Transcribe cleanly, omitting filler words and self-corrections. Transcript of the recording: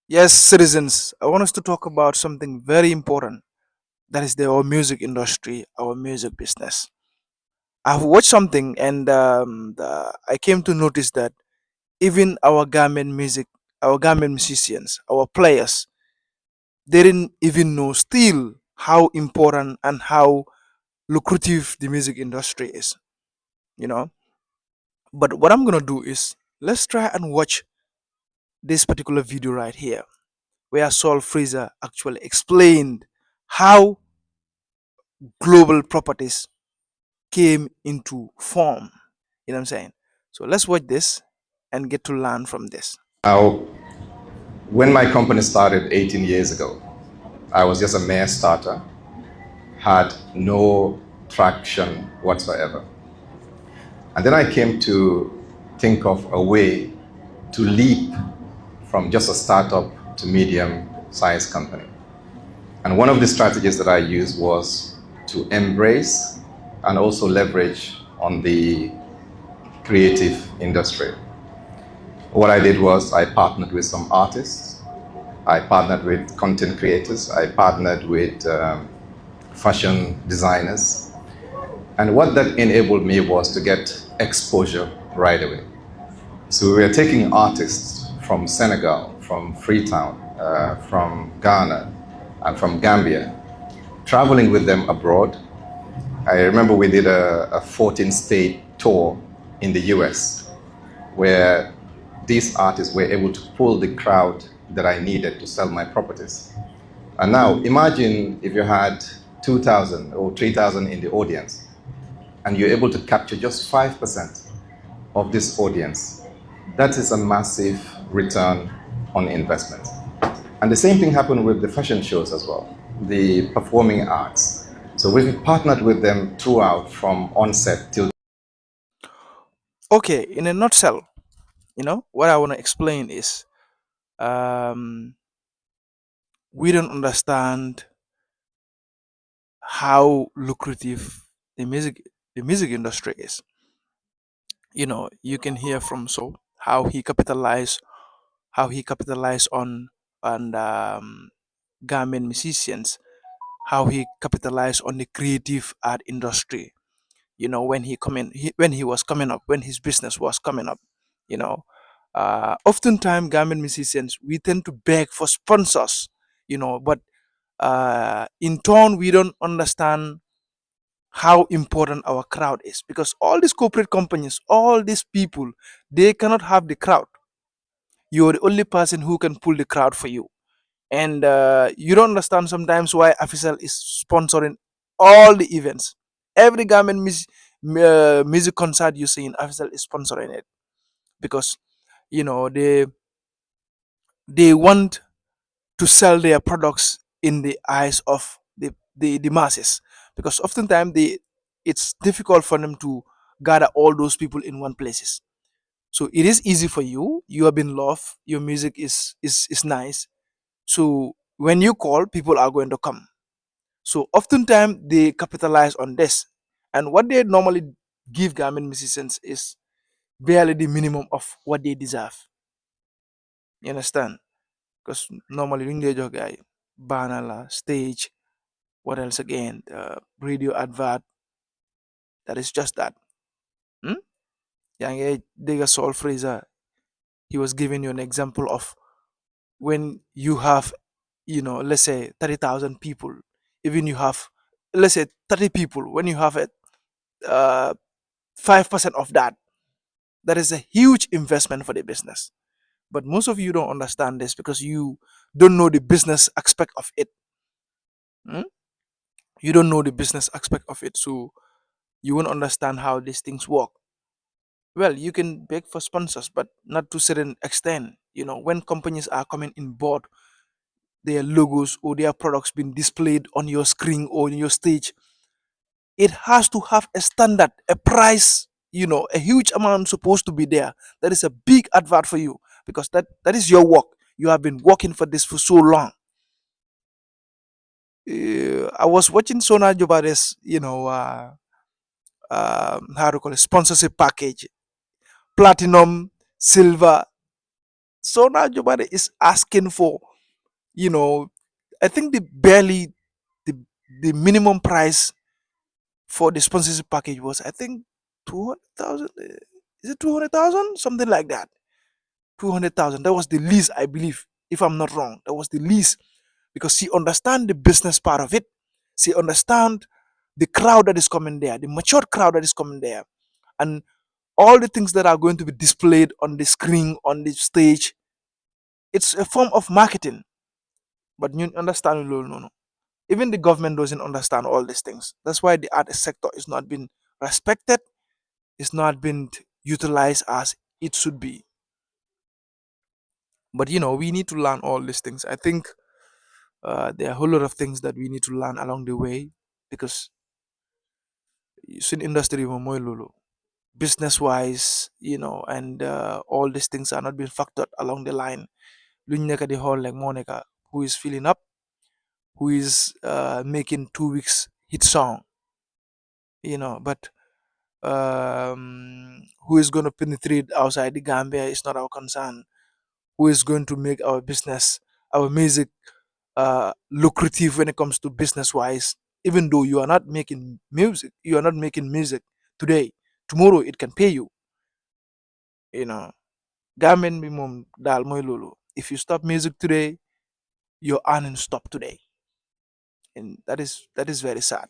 Yes, citizens, I want us to talk about something very important. That is our music industry, our music business. I've watched something and I came to notice that even our Gambian music, our Gambian musicians, our players, they didn't even know still how important and how lucrative the music industry is, you know. But what I'm going to do is let's try and watch this particular video right here where Saul Fraser actually explained how global properties came into form. You know what I'm saying? So let's watch this and get to learn from this. Now, when my company started 18 years ago, I was just a mere starter, had no traction whatsoever. And then I came to think of a way to leap from just a startup to medium sized company. And one of the strategies that I used was to embrace and also leverage on the creative industry. What I did was I partnered with some artists, I partnered with content creators, I partnered with fashion designers. And what that enabled me was to get exposure right away. So we were taking artists from Senegal, from Freetown, from Ghana, and from Gambia, traveling with them abroad. I remember we did a 14-state tour in the US where these artists were able to pull the crowd that I needed to sell my properties. And now imagine if you had 2,000 or 3,000 in the audience and you're able to capture just 5% of this audience. That is a massive return on investment. And the same thing happened with the fashion shows as well, the performing arts. So we've partnered with them throughout from onset till. Okay, in a nutshell, what I want to explain is um, we don't understand how lucrative the music the music industry is. You can hear from how he capitalized on Gambian musicians, how he capitalized on the creative art industry. When he was coming up, when his business was coming up. You know, Oftentimes Gambian musicians we tend to beg for sponsors. But in turn we don't understand how important our crowd is because all these corporate companies, all these people, they cannot have the crowd. You're the only person who can pull the crowd for you. And you don't understand sometimes why official is sponsoring all the events. Every government music concert you see in official is sponsoring it because they want to sell their products in the eyes of the masses, because oftentimes it's difficult for them to gather all those people in one places. So it is easy for you. You have been loved. Your music is nice. So when you call, people are going to come. So oftentimes they capitalize on this, and what they normally give government musicians is barely the minimum of what they deserve. You understand? Because normally when they joke, banner, stage, what else again? Radio advert. That is just that. Hmm? Yang Digga Soul Fraser, he was giving you an example of when you have, let's say 30,000 people, even you have, let's say 30 people, when you have it, 5% of that, that is a huge investment for the business. But most of you don't understand this because you don't know the business aspect of it. Hmm? You don't know the business aspect of it, so you won't understand how these things work. Well, you can beg for sponsors, but not to certain extent. When companies are coming in board, their logos or their products being displayed on your screen or in your stage, it has to have a standard, a price, a huge amount supposed to be there. That is a big advert for you because that is your work. You have been working for this for so long. I was watching Sona Jobares, how to call it, sponsorship package, platinum, silver, So now Jobade is asking for, you know, I think the the minimum price for the sponsorship package was, I think, 200,000. Is it 200,000? Something like that. 200,000. That was the least, I believe, if I'm not wrong. That was the least, because she understand the business part of it. She understand the crowd that is coming there, the matured crowd that is coming there, and all the things that are going to be displayed on the screen, on the stage. It's a form of marketing. But you understand, no, no, no. Even the government doesn't understand all these things. That's why the art sector is not being respected. It's not been utilized as it should be. But we need to learn all these things. I think there are a whole lot of things that we need to learn along the way, because in industry mo moy lulu, business wise, and all these things are not being factored along the line. Luñ nekk di xool like moo nekk who is filling up, who is making 2 weeks hit song, but who is going to penetrate outside the Gambia is not our concern. Who is going to make our business, our music, lucrative when it comes to business wise? Even though you are not making music, today, tomorrow it can pay you. You know, Gambian bi mom dal moy lulu. If you stop music today, your earnings stop today, and that is very sad.